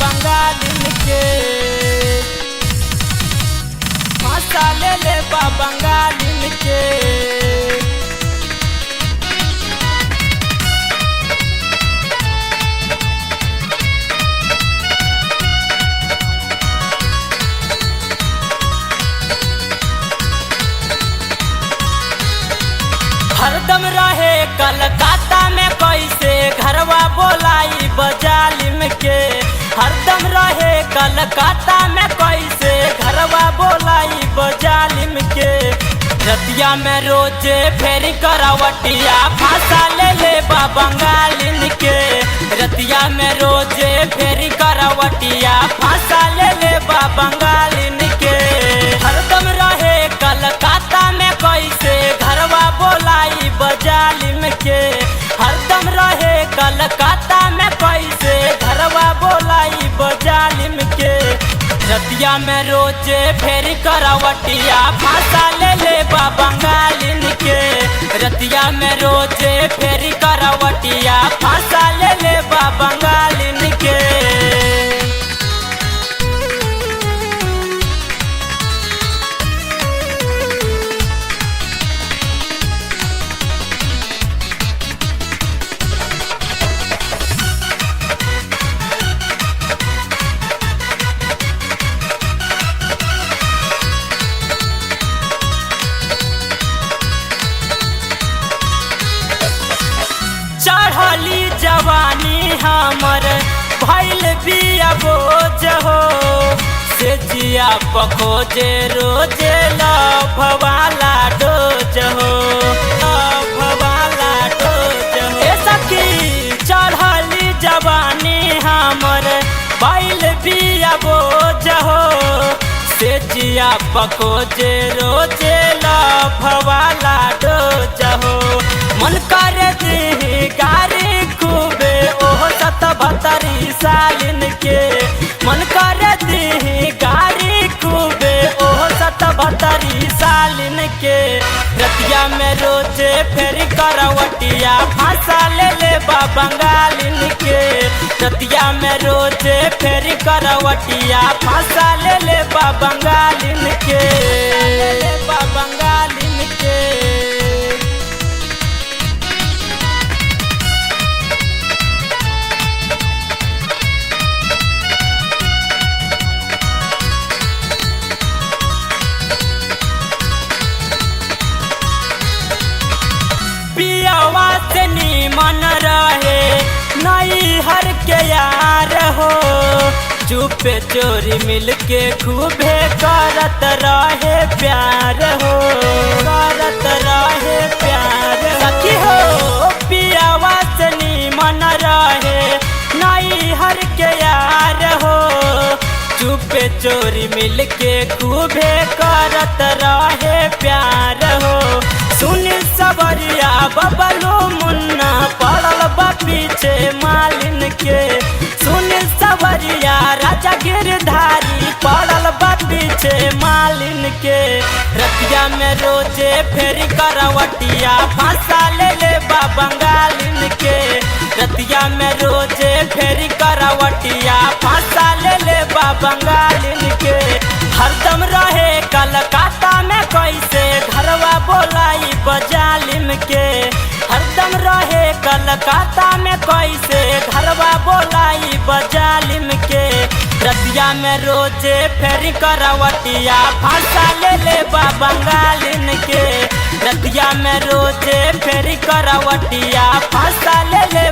बंगालिन के, फांसा ले ले बंगालिन के। हरदम रहे कलकत्ता में कैसे घरवा बोलाई बजालिम के। हरदम रहे कलकत्ता में कैसे घरवा बोलाई बजालिम के। रतिया में रोजे फेरी करावटिया फांसा ले ले बंगालिन के। रतिया में रोजे फेरी करावटिया फांसा ले ले बंगालिन के। हरदम रहे कलकत्ता में कैसे घरवा बोलाई बजालिम के। हरदम रहे कलकत्ता में कैसे घरवा बोलाई बजालिम के। रतिया में रोजे फेरी करावटिया फांसा ले ले बंगालिन के। रतिया में रोजे फेरी करावटिया फांसा ले ले बंगालिन के। चढ़ली जवानी हमर भइल बिया बोझ हो। से जिया पखोजे रोजे लभवाला डोज हो, लभवाला डोज हो। ए सखी चढ़ली जवानी हमर भइल बिया बोझ हो। से जिया पखोजे रोजे लभवाला डोज हो। मन करे गारी खूबे ओह 77 सालिन के। मन कर दी गारी खूबे ओह 77 सालिन के। रतिया में रोजे फेरी करावटिया फांसा ले ले बंगालिन के। रतिया में रोजे फेरी करावटिया फांसा ले ले बंगालिन के, ले ले बंगालिन के। पियावा से नीमन रहे नई हर के यार हो। चुपे चोरी मिल के खूबे करत रहे प्यार हो, करत रहे प्यार। सखी हो पियावा से नीमन रहे नई हर के यार हो। चुपे चोरी मिल के खूबे करत रहे प्यार हो। सुन सबरिया बबलू मुन्ना पड़ल बा पीछे मालिन के। सुन सबरिया राजा गिरधारी पड़ल बा पीछे मालिन के। रतिया में रोजे फेरी करावटिया फांसा ले ले बंगालिन के। रतिया में रोजे फेरी करावटिया फांसा ले ले बंगालिन के। हरदम रहे कलकत्ता में कैसे घरवा बोलाई बजालिम के। हरदम रहे कलकत्ता में कैसे घरवा बोलाई बजालिम के। रतिया में रोजे फेरी करावटिया फांसा ले ले बंगालिन के। रतिया में रोजे फेरी करावटिया फांसा ले ले